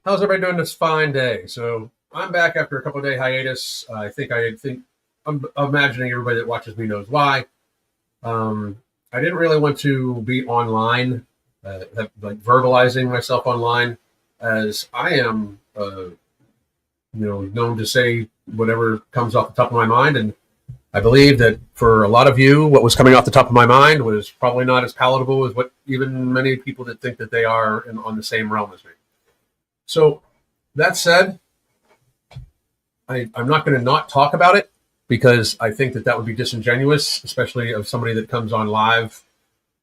How's everybody doing this fine day? So I'm back after a couple of day hiatus. I think I'm imagining everybody that watches me knows why. I didn't really want to be online, like verbalizing myself online, as I am, known to say whatever comes off the top of my mind. And I believe that for a lot of you, what was coming off the top of my mind was probably not as palatable as what even many people that think that they are on the same realm as me. So that said, I'm not going to not talk about it because I think that would be disingenuous, especially of somebody that comes on live,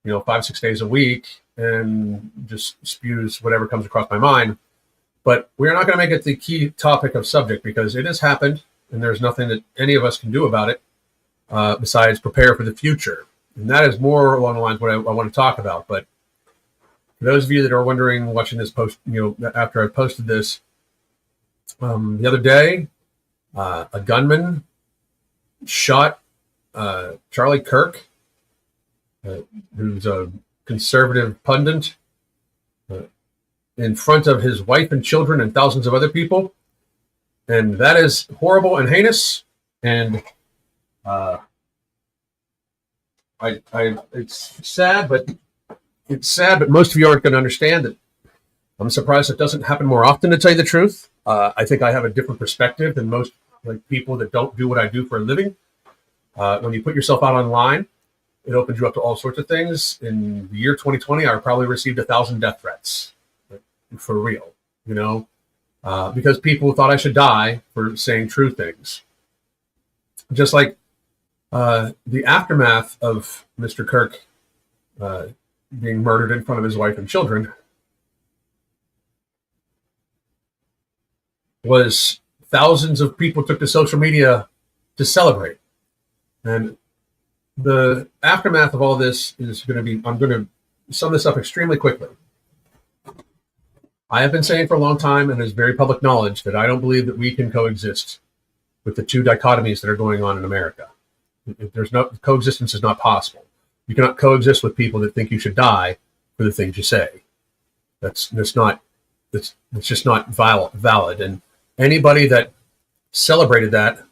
5, 6 days a week and just spews whatever comes across my mind. But we're not going to make it the key topic of subject because it has happened and there's nothing that any of us can do about it besides prepare for the future. And that is more along the lines of what I want to talk about. But for those of you that are wondering, watching this post, after I posted this, the other day, a gunman shot Charlie Kirk, who's a conservative pundit, in front of his wife and children and thousands of other people. And that is horrible and heinous. And it's sad, but most of you aren't going to understand it. I'm surprised it doesn't happen more often, to tell you the truth. I think I have a different perspective than most people that don't do what I do for a living. When you put yourself out online, it opens you up to all sorts of things. In the year 2020, I probably received 1,000 death threats, for real, because people thought I should die for saying true things. Just like the aftermath of Mr. Kirk being murdered in front of his wife and children was thousands of people took to social media to celebrate. And the aftermath of all this is going to be, I'm going to sum this up extremely quickly. I have been saying for a long time, and it's very public knowledge, that I don't believe that we can coexist with the two dichotomies that are going on in America. There's no coexistence is not possible. You cannot coexist with people that think you should die for the things you say. That's just not valid. And anybody that celebrated that,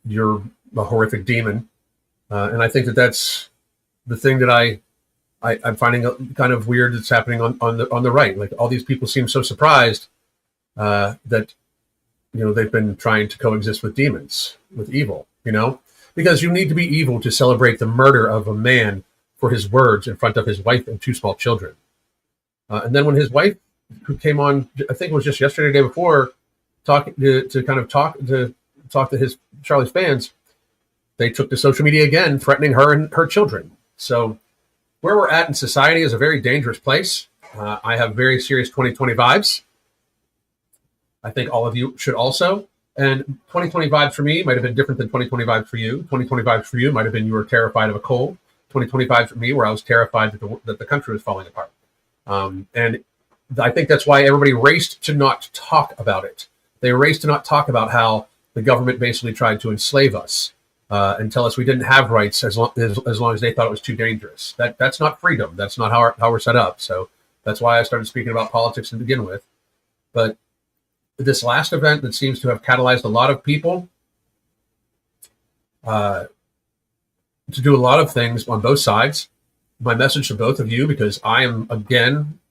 you're a horrific demon. And I think that's the thing that I'm finding kind of weird that's happening on the right. Like, all these people seem so surprised that they've been trying to coexist with demons, with evil, because you need to be evil to celebrate the murder of a man for his words in front of his wife and 2 small children. And then when his wife, who came on, I think it was just yesterday, the day before, talking to his Charlie's fans, they took to social media again, threatening her and her children. So where we're at in society is a very dangerous place. I have very serious 2020 vibes. I think all of you should also. And 2020 vibes for me might have been different than 2020 vibes for you. 2020 vibes for you might have been you were terrified of a cold. 2020 vibes for me where I was terrified that the country was falling apart. And I think that's why everybody raced to not talk about it. They raced to not talk about how the government basically tried to enslave us and tell us we didn't have rights as long as they thought it was too dangerous. That's not freedom. That's not how we're set up. So that's why I started speaking about politics to begin with. But this last event that seems to have catalyzed a lot of people to do a lot of things on both sides. My message to both of you, because I am,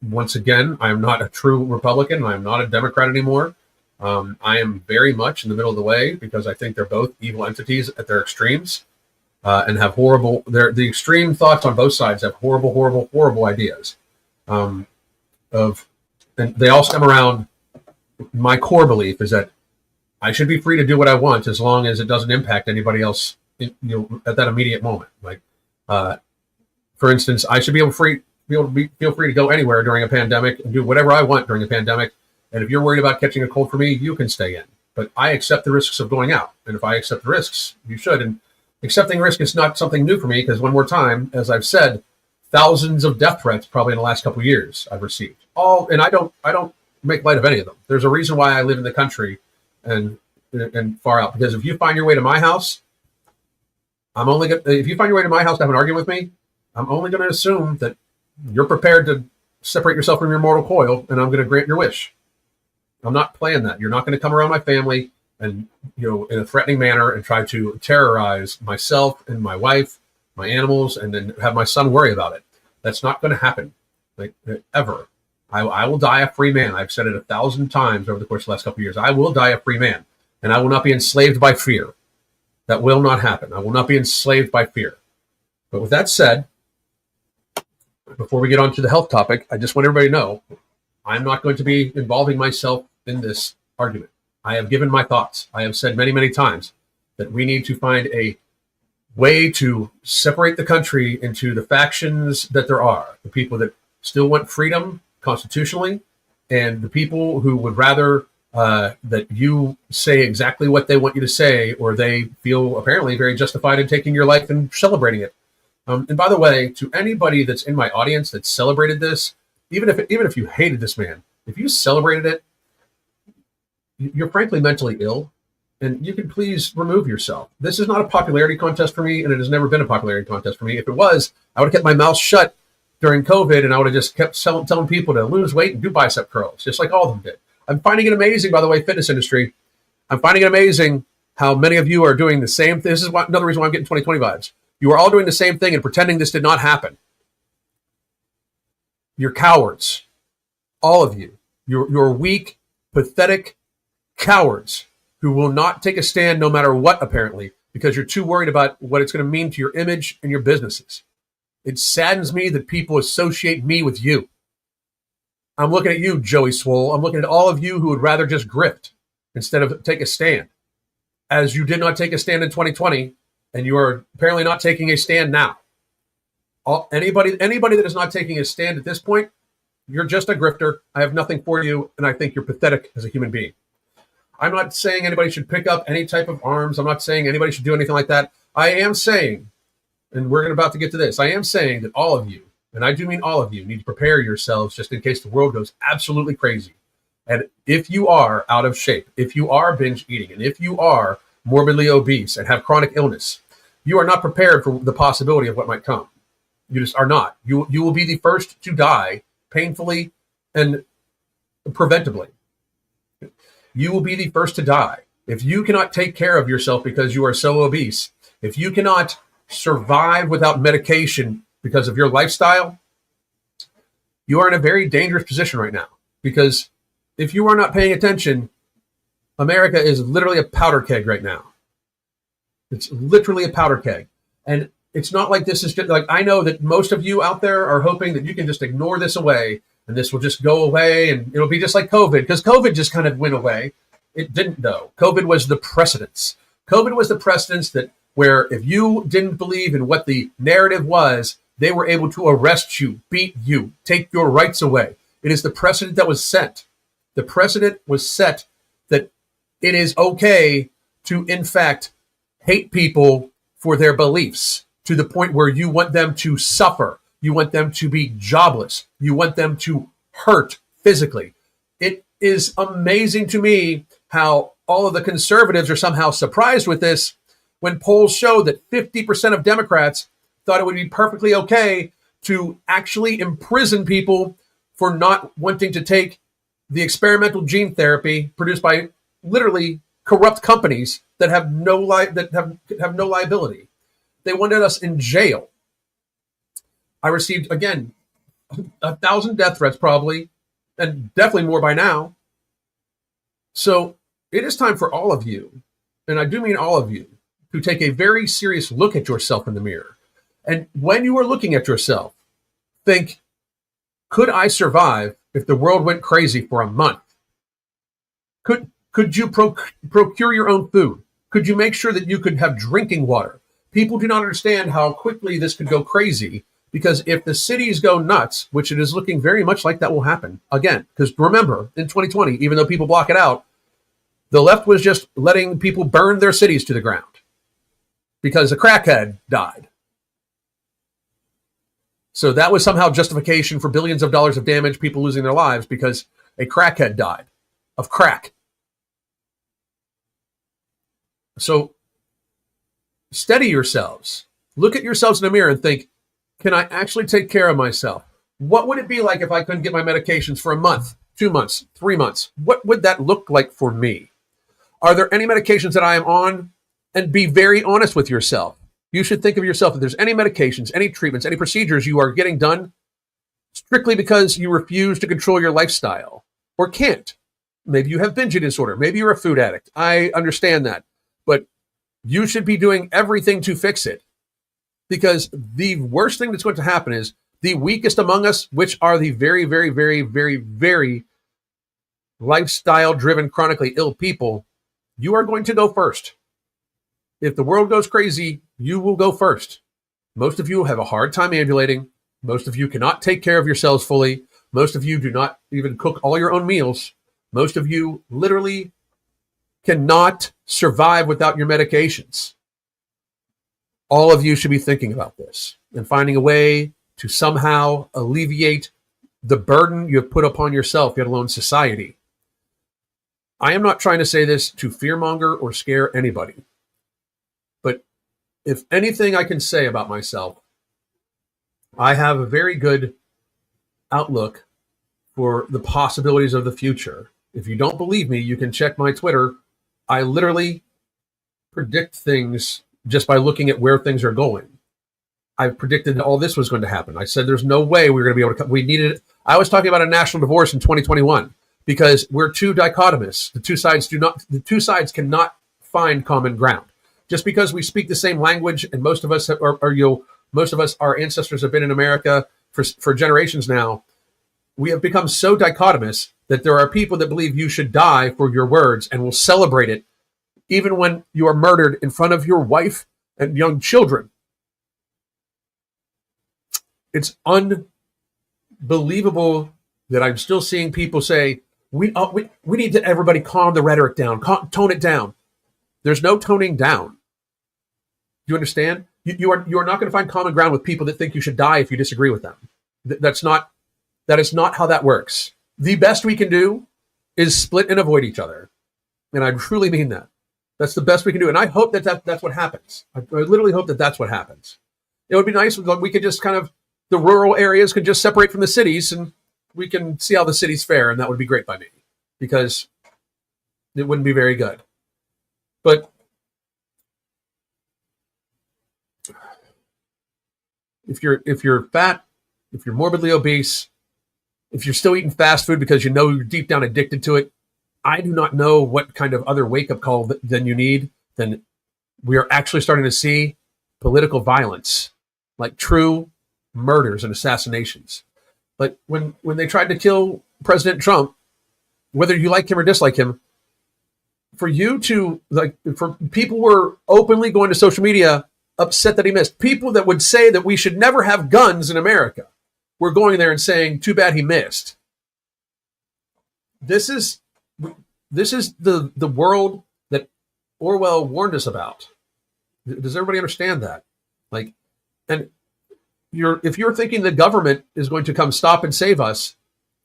once again, I am not a true Republican. I am not a Democrat anymore. I am very much in the middle of the way because I think they're both evil entities at their extremes and have the extreme thoughts on both sides have horrible ideas. And they all stem around. My core belief is that I should be free to do what I want as long as it doesn't impact anybody else, at that immediate moment. Like, for instance, I should feel free to go anywhere during a pandemic and do whatever I want during a pandemic. And if you're worried about catching a cold for me, you can stay in. But I accept the risks of going out. And if I accept the risks, you should. And accepting risk is not something new for me because, one more time, as I've said, thousands of death threats probably in the last couple of years I've received. And I don't make light of any of them. There's a reason why I live in the country and far out. Because if you find your way to my house, if you find your way to my house to have an argument with me, I'm only going to assume that you're prepared to separate yourself from your mortal coil, and I'm going to grant your wish. I'm not playing that. You're not going to come around my family and, in a threatening manner and try to terrorize myself and my wife, my animals, and then have my son worry about it. That's not going to happen, like, ever. I will die a free man. I've said it 1,000 times over the course of the last couple of years. I will die a free man, and I will not be enslaved by fear. That will not happen. I will not be enslaved by fear. But with that said, before we get on to the health topic, I just want everybody to know I'm not going to be involving myself in this argument. I have given my thoughts. I have said many, many times that we need to find a way to separate the country into the factions that there are, the people that still want freedom constitutionally, and the people who would rather that you say exactly what they want you to say, or they feel apparently very justified in taking your life and celebrating it. And by the way, to anybody that's in my audience that celebrated this, even if you hated this man, if you celebrated it, you're frankly mentally ill, and you can please remove yourself. This is not a popularity contest for me, and it has never been a popularity contest for me. If it was, I would have kept my mouth shut during COVID, and I would have just kept telling people to lose weight and do bicep curls, just like all of them did. I'm finding it amazing, by the way, fitness industry. I'm finding it amazing how many of you are doing the same thing. This is another reason why I'm getting 2020 vibes. You are all doing the same thing and pretending this did not happen. You're cowards. All of you. You're weak, pathetic cowards who will not take a stand no matter what, apparently, because you're too worried about what it's going to mean to your image and your businesses. It saddens me that people associate me with you. I'm looking at you, Joey Swole. I'm looking at all of you who would rather just grift instead of take a stand. As you did not take a stand in 2020, and you are apparently not taking a stand now. Anybody that is not taking a stand at this point, you're just a grifter. I have nothing for you, and I think you're pathetic as a human being. I'm not saying anybody should pick up any type of arms. I'm not saying anybody should do anything like that. I am saying, and we're about to get to this, I am saying that all of you, and I do mean all of you, need to prepare yourselves just in case the world goes absolutely crazy. And if you are out of shape, if you are binge eating, and if you are morbidly obese and have chronic illness, you are not prepared for the possibility of what might come. You just are not. You will be the first to die painfully and preventably. You will be the first to die. If you cannot take care of yourself because you are so obese, if you cannot survive without medication because of your lifestyle, you are in a very dangerous position right now. Because if you are not paying attention, America is literally a powder keg right now. It's literally a powder keg. And it's not like this is just like, I know that most of you out there are hoping that you can just ignore this away and this will just go away and it'll be just like COVID, because COVID just kind of went away. It didn't, though. COVID was the precedence. COVID was the precedence that where if you didn't believe in what the narrative was, they were able to arrest you, beat you, take your rights away. It is the precedent that was set. The precedent was set that it is okay to, in fact, hate people for their beliefs to the point where you want them to suffer. You want them to be jobless. You want them to hurt physically. It is amazing to me how all of the conservatives are somehow surprised with this when polls show that 50% of Democrats thought it would be perfectly okay to actually imprison people for not wanting to take the experimental gene therapy produced by literally corrupt companies that have no liability. They wanted us in jail. I received, again, 1,000 death threats probably, and definitely more by now. So it is time for all of you, and I do mean all of you, to take a very serious look at yourself in the mirror. And when you are looking at yourself, think, could I survive if the world went crazy for a month? Could you procure your own food? Could you make sure that you could have drinking water? People do not understand how quickly this could go crazy, because if the cities go nuts, which it is looking very much like that will happen again, because remember, in 2020, even though people block it out, the left was just letting people burn their cities to the ground because a crackhead died. So that was somehow justification for billions of dollars of damage, people losing their lives because a crackhead died of crack. So steady yourselves. Look at yourselves in the mirror and think, can I actually take care of myself? What would it be like if I couldn't get my medications for a month, 2 months, 3 months? What would that look like for me? Are there any medications that I am on? And be very honest with yourself. You should think of yourself if there's any medications, any treatments, any procedures you are getting done strictly because you refuse to control your lifestyle or can't. Maybe you have binge eating disorder. Maybe you're a food addict. I understand that. But you should be doing everything to fix it, because the worst thing that's going to happen is the weakest among us, which are the very, very, very, very, very lifestyle-driven, chronically ill people, you are going to go first. If the world goes crazy, you will go first. Most of you have a hard time ambulating. Most of you cannot take care of yourselves fully. Most of you do not even cook all your own meals. Most of you literally cannot survive without your medications. All of you should be thinking about this and finding a way to somehow alleviate the burden you have put upon yourself, let alone society. I am not trying to say this to fearmonger or scare anybody. But if anything I can say about myself, I have a very good outlook for the possibilities of the future. If you don't believe me, you can check my Twitter. I literally predict things just by looking at where things are going. I predicted all this was going to happen. I said there's no way we were going to be able to. We needed it. I was talking about a national divorce in 2021 because we're too dichotomous. The two sides cannot find common ground. Just because we speak the same language, and most of us our ancestors have been in America for generations now, we have become so dichotomous that there are people that believe you should die for your words and will celebrate it even when you are murdered in front of your wife and young children. It's unbelievable that I'm still seeing people say, we need to everybody calm the rhetoric down, tone it down. There's no toning down. Do you understand? You are not going to find common ground with people that think you should die if you disagree with them. That is not how that works. The best we can do is split and avoid each other. And I truly mean that. That's the best we can do. And I hope that's what happens. I literally hope that that's what happens. It would be nice if we could just the rural areas could just separate from the cities and we can see how the cities fare. And that would be great by me, because it wouldn't be very good. But if you're fat, if you're morbidly obese, if you're still eating fast food because you know you're deep down addicted to it, I do not know what kind of other wake-up call than you need. Then we are actually starting to see political violence, like true murders and assassinations. Like when they tried to kill President Trump, whether you like him or dislike him, for people were openly going to social media upset that he missed. People that would say that we should never have guns in America were going there and saying, too bad he missed. This is the world that Orwell warned us about. Does everybody understand that? If you're thinking the government is going to come stop and save us,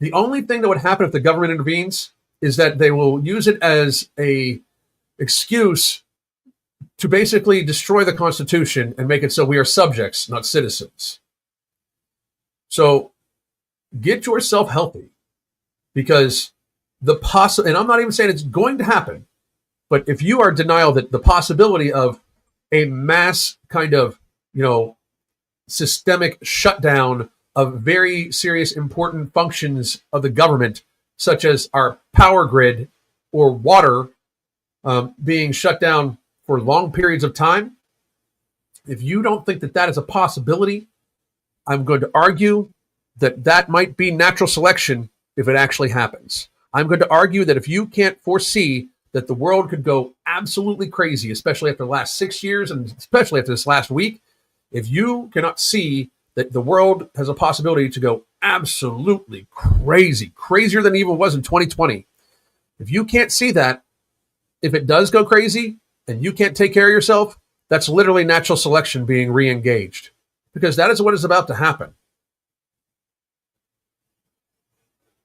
the only thing that would happen if the government intervenes is that they will use it as a excuse to basically destroy the Constitution and make it so we are subjects, not citizens. So get yourself healthy, because and I'm not even saying it's going to happen, but if you are in denial that the possibility of a mass kind of, systemic shutdown of very serious, important functions of the government, such as our power grid or water being shut down for long periods of time, if you don't think that is a possibility, I'm going to argue that might be natural selection if it actually happens. I'm going to argue that if you can't foresee that the world could go absolutely crazy, especially after the last 6 years and especially after this last week, if you cannot see that the world has a possibility to go absolutely crazy, crazier than it even was in 2020, if you can't see that, if it does go crazy and you can't take care of yourself, that's literally natural selection being re-engaged, because that is what is about to happen.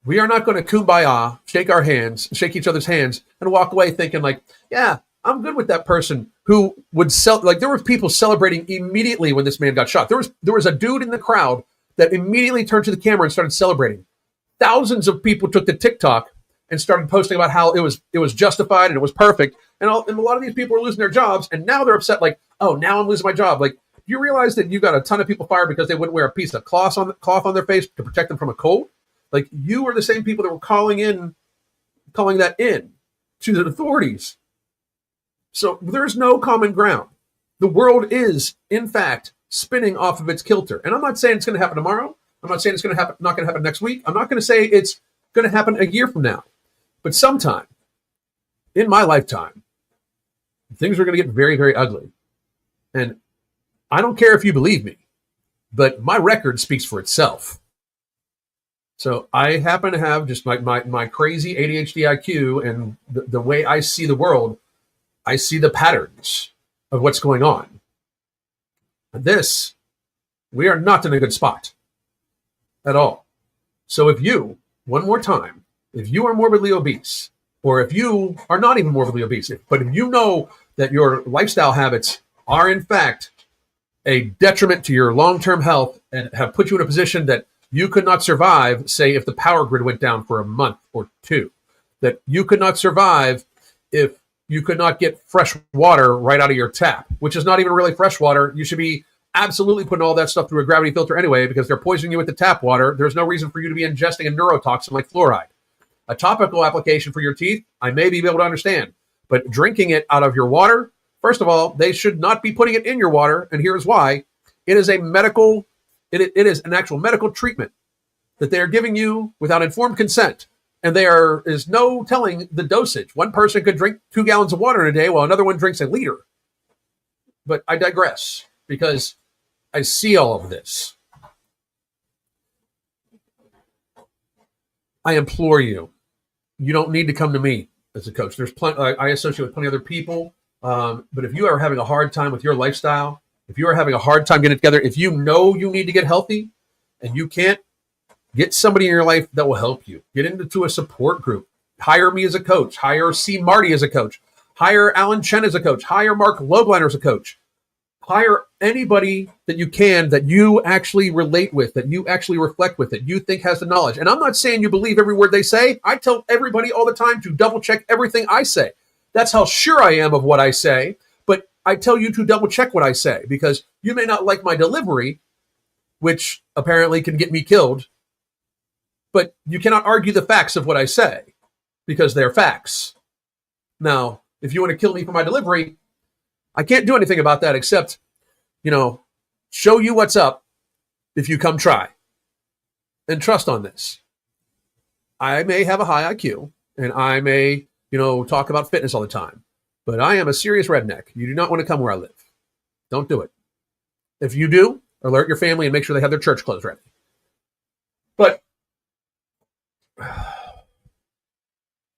We are not going to kumbaya, shake each other's hands, and walk away thinking yeah, I'm good with that person who would there were people celebrating immediately when this man got shot. There was a dude in the crowd that immediately turned to the camera and started celebrating. thousands of people took to TikTok and started posting about how it was justified and it was perfect. And a lot of these people are losing their jobs, and now they're upset, like, oh, now I'm losing my job. Like, do you realize that you got a ton of people fired because they wouldn't wear a piece of cloth on their face to protect them from a cold? Like, you are the same people that were calling that in to the authorities. So there's no common ground. The world is, in fact, spinning off of its kilter. And I'm not saying it's going to happen tomorrow. I'm not saying it's not going to happen next week. I'm not going to say it's going to happen a year from now. But sometime in my lifetime, things are going to get very, very ugly. And I don't care if you believe me, but my record speaks for itself. So I happen to have just my crazy ADHD IQ, and the way I see the world, I see the patterns of what's going on. And we are not in a good spot at all. So if you, one more time, if you are morbidly obese, or if you are not even morbidly obese, but if you know that your lifestyle habits are in fact a detriment to your long-term health and have put you in a position that you could not survive, say, if the power grid went down for a month or two, that you could not survive if you could not get fresh water right out of your tap, which is not even really fresh water. You should be absolutely putting all that stuff through a gravity filter anyway, because they're poisoning you with the tap water. There's no reason for you to be ingesting a neurotoxin like fluoride. A topical application for your teeth, I may be able to understand, but drinking it out of your water, first of all, they should not be putting it in your water, and here's why. It is it is an actual medical treatment that they are giving you without informed consent, and there is no telling the dosage. One person could drink 2 gallons of water in a day while another one drinks a liter. But I digress, because I see all of this. I implore you, you don't need to come to me as a coach. There's plenty. I associate with plenty of other people. But if you are having a hard time with your lifestyle, if you are having a hard time getting it together, if you know you need to get healthy and you can't, get somebody in your life that will help you. Get into a support group. Hire me as a coach. Hire C. Marty as a coach. Hire Alan Chen as a coach. Hire Mark Lobliner as a coach. Hire anybody that you can, that you actually relate with, that you actually reflect with, that you think has the knowledge. And I'm not saying you believe every word they say. I tell everybody all the time to double check everything I say. That's how sure I am of what I say. But I tell you to double check what I say, because you may not like my delivery, which apparently can get me killed. But you cannot argue the facts of what I say, because they're facts. Now, if you want to kill me for my delivery, I can't do anything about that except, show you what's up if you come try. And trust on this. I may have a high IQ, and I may, talk about fitness all the time, but I am a serious redneck. You do not want to come where I live. Don't do it. If you do, alert your family and make sure they have their church clothes ready. But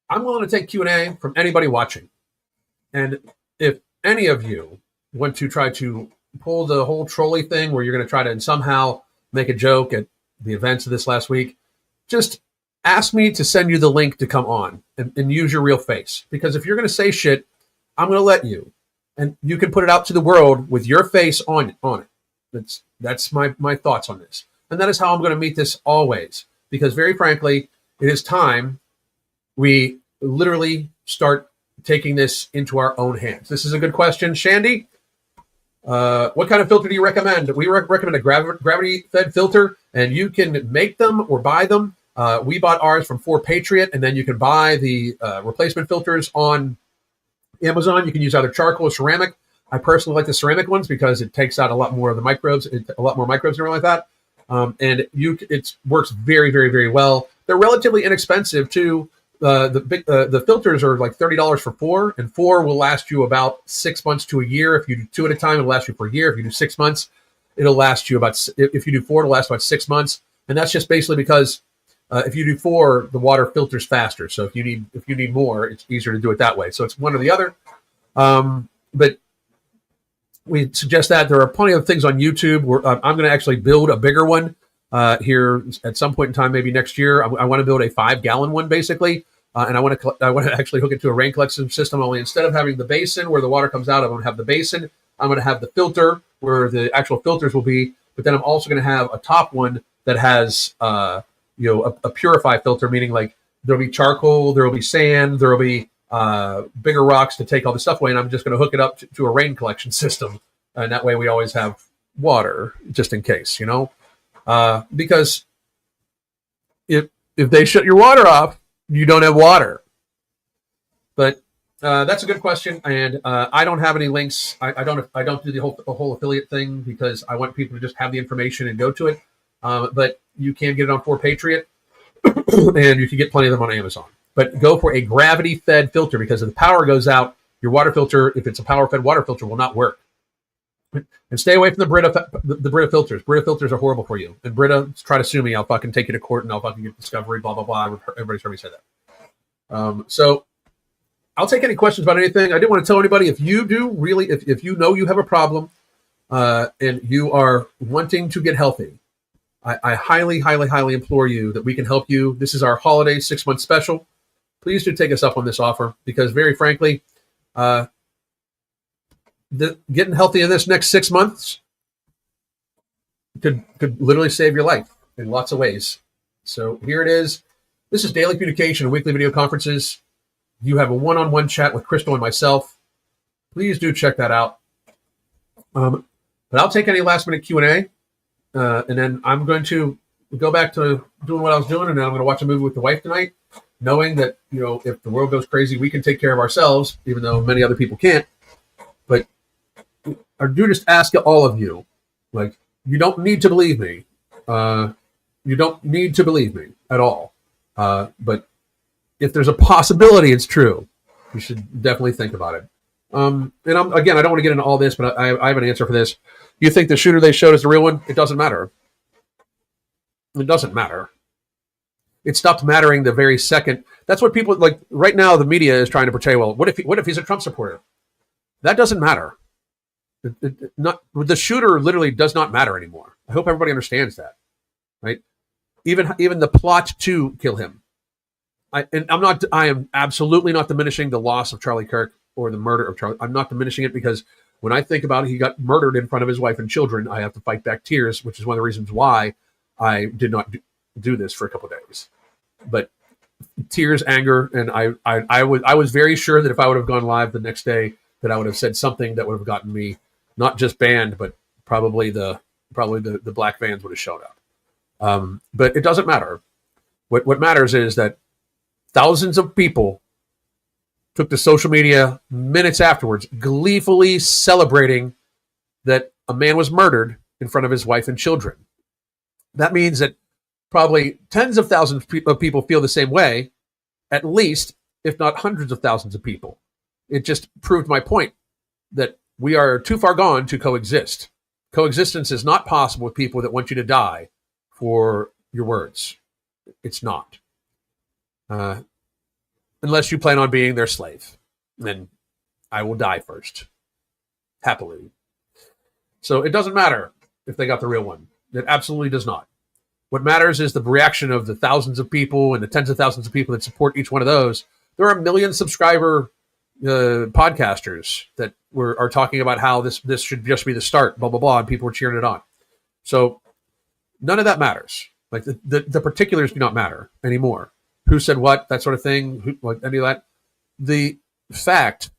I'm willing to take Q&A from anybody watching. And if any of you want to try to pull the whole trolley thing where you're going to try to somehow make a joke at the events of this last week, just ask me to send you the link to come on and use your real face. Because if you're going to say shit, I'm going to let you. And you can put it out to the world with your face on it. That's my thoughts on this. And that is how I'm going to meet this always. Because very frankly, it is time we literally start taking this into our own hands. This is a good question. Shandy, what kind of filter do you recommend? We recommend a gravity-fed filter, and you can make them or buy them. We bought ours from 4Patriot, and then you can buy the replacement filters on Amazon. You can use either charcoal or ceramic. I personally like the ceramic ones because it takes out a lot more of the microbes, and everything like that. And it works very, very, very well. They're relatively inexpensive too. The filters are like $30 for 4, and 4 will last you about 6 months to a year. If you do 2 at a time, it'll last you for a year. If you do 6 months, it'll last you if you do 4, it'll last about 6 months. And that's just basically because if you do 4, the water filters faster. So if you need more, it's easier to do it that way. So it's one or the other. But we suggest that. There are plenty of things on YouTube where I'm going to actually build a bigger one here at some point in time, maybe next year. I want to build a 5-gallon one, basically. And I want to actually hook it to a rain collection system. Only instead of having the basin where the water comes out, I'm going to have the basin. I'm going to have the filter where the actual filters will be. But then I'm also going to have a top one that has a purify filter, meaning like there'll be charcoal, there'll be sand, there'll be bigger rocks to take all the stuff away, and I'm just going to hook it up to a rain collection system, and that way we always have water just in case, because if they shut your water off, you don't have water. But that's a good question, and I don't have any links. I don't do the whole affiliate thing because I want people to just have the information and go to it. But you can get it on 4Patriot, and you can get plenty of them on Amazon. But go for a gravity-fed filter, because if the power goes out, your water filter, if it's a power-fed water filter, will not work. And stay away from the Brita filters. Brita filters are horrible for you. And Brita, try to sue me. I'll fucking take you to court, and I'll fucking get discovery, blah, blah, blah. Everybody's heard me say that. So I'll take any questions about anything. I didn't want to tell anybody, if you do really, if you know you have a problem and you are wanting to get healthy, I highly, highly, highly implore you that we can help you. This is our holiday 6-month special. Please do take us up on this offer, because very frankly, getting healthy in this next 6 months could literally save your life in lots of ways. So here it is. This is daily communication and weekly video conferences. You have a one-on-one chat with Crystal and myself. Please do check that out. But I'll take any last-minute Q&A, and then I'm going to go back to doing what I was doing, and then I'm going to watch a movie with the wife tonight, knowing that, if the world goes crazy, we can take care of ourselves, even though many other people can't. But I do just ask all of you, like, you don't need to believe me. You don't need to believe me at all. But if there's a possibility it's true, you should definitely think about it. And I don't want to get into all this, but I have an answer for this. You think the shooter they showed is the real one? It doesn't matter. It doesn't matter. It stopped mattering the very second. That's what people like right now. The media is trying to portray. Well, what if he's a Trump supporter? That doesn't matter. The shooter literally does not matter anymore. I hope everybody understands that, right? Even the plot to kill him. I am absolutely not diminishing the loss of Charlie Kirk or the murder of Charlie. I'm not diminishing it, because when I think about it, he got murdered in front of his wife and children. I have to fight back tears, which is one of the reasons why I did not do this for a couple of days. But tears, anger, and I was very sure that if I would have gone live the next day, that I would have said something that would have gotten me not just banned, but probably the black vans would have showed up. But it doesn't matter. What matters is that thousands of people took to social media minutes afterwards, gleefully celebrating that a man was murdered in front of his wife and children. That means that probably tens of thousands of people feel the same way, at least, if not hundreds of thousands of people. It just proved my point that we are too far gone to coexist. Coexistence is not possible with people that want you to die for your words. It's not. Unless you plan on being their slave. Then I will die first. Happily. So it doesn't matter if they got the real one. It absolutely does not. What matters is the reaction of the thousands of people and the tens of thousands of people that support each one of those. There are 1 million subscriber podcasters that are talking about how this should just be the start, blah, blah, blah, and people were cheering it on. So none of that matters. Like the particulars do not matter anymore. Who said what, that sort of thing, any of that. The fact,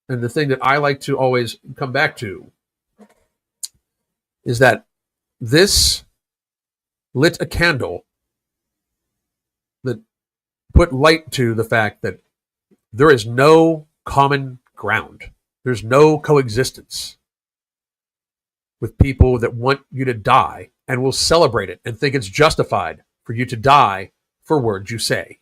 and the thing that I like to always come back to, is that this lit a candle that put light to the fact that there is no common ground. There's no coexistence with people that want you to die and will celebrate it and think it's justified for you to die for words you say.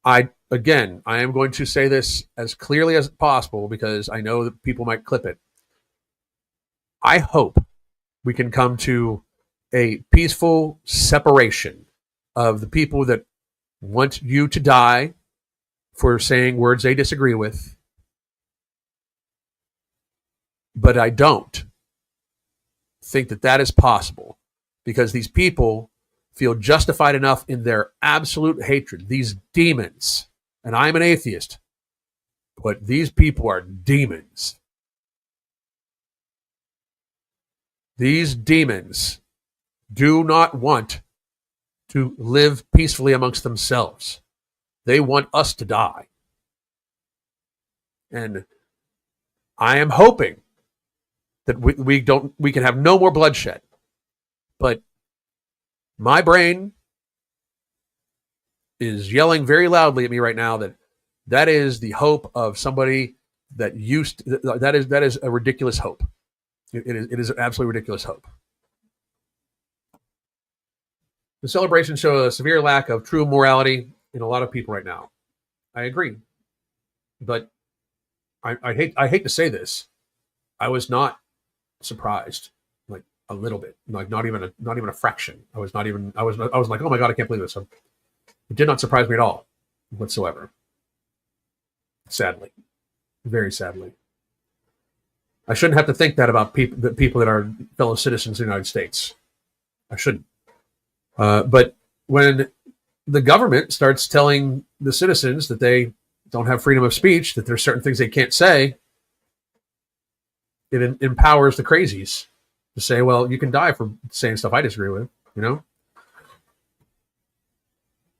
I am going to say this as clearly as possible because I know that people might clip it. I hope we can come to a peaceful separation of the people that want you to die for saying words they disagree with. But I don't think that is possible, because these people feel justified enough in their absolute hatred. These demons, and I'm an atheist, but these people are demons. These demons do not want to live peacefully amongst themselves. They want us to die. And I am hoping that we can have no more bloodshed. But my brain is yelling very loudly at me right now that is the hope of somebody that is a ridiculous hope. It is an absolutely ridiculous hope. The celebrations show a severe lack of true morality in a lot of people right now. I agree, but I hate to say this. I was not surprised, like a little bit, like not even a fraction. I was like, oh my God, I can't believe this. It did not surprise me at all, whatsoever. Sadly, very sadly. I shouldn't have to think that about people that are fellow citizens of the United States. I shouldn't. But when the government starts telling the citizens that they don't have freedom of speech, that there's certain things they can't say, it empowers the crazies to say, well, you can die for saying stuff I disagree with, you know?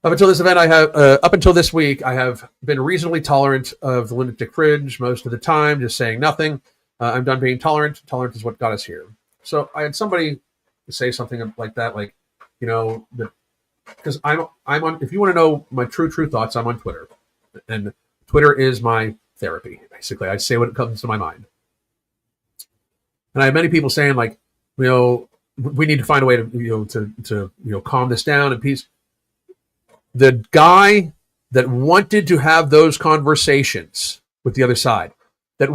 Up until this week, I have been reasonably tolerant of the lunatic fringe most of the time, just saying nothing. I'm done being tolerant. Tolerant is what got us here. So I had somebody say something like that, like, you know, because I'm on. If you want to know my true thoughts, I'm on Twitter, and Twitter is my therapy. Basically, I say what comes to my mind. And I have many people saying, like, you know, we need to find a way to calm this down and peace. The guy that wanted to have those conversations with the other side, that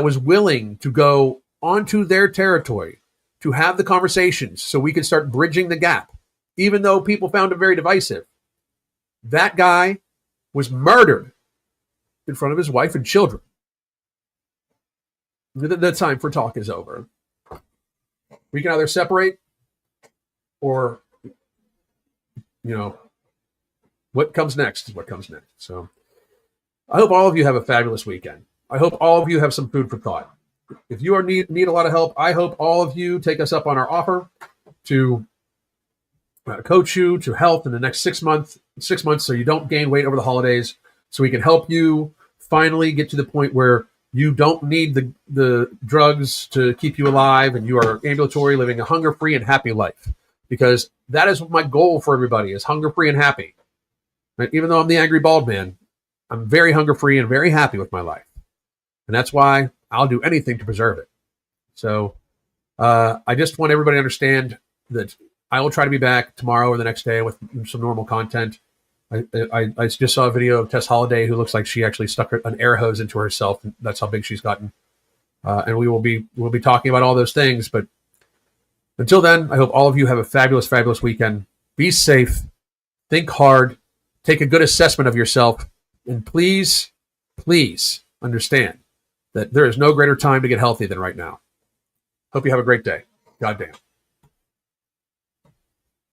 was willing to go onto their territory to have the conversations so we could start bridging the gap, even though people found it very divisive. That guy was murdered in front of his wife and children. The time for talk is over. We can either separate or, you know, what comes next is what comes next. So I hope all of you have a fabulous weekend. I hope all of you have some food for thought. If you need a lot of help, I hope all of you take us up on our offer to coach you to health in the next 6 months so you don't gain weight over the holidays, so we can help you finally get to the point where you don't need the drugs to keep you alive and you are ambulatory, living a hunger-free and happy life. Because that is my goal for everybody, is hunger-free and happy. Right? Even though I'm the angry bald man, I'm very hunger-free and very happy with my life. And that's why I'll do anything to preserve it. So I just want everybody to understand that I will try to be back tomorrow or the next day with some normal content. I just saw a video of Tess Holliday who looks like she actually stuck an air hose into herself. And that's how big she's gotten. And we'll be talking about all those things. But until then, I hope all of you have a fabulous, fabulous weekend. Be safe. Think hard. Take a good assessment of yourself. And please, please understand that there is no greater time to get healthy than right now. Hope you have a great day. Goddamn.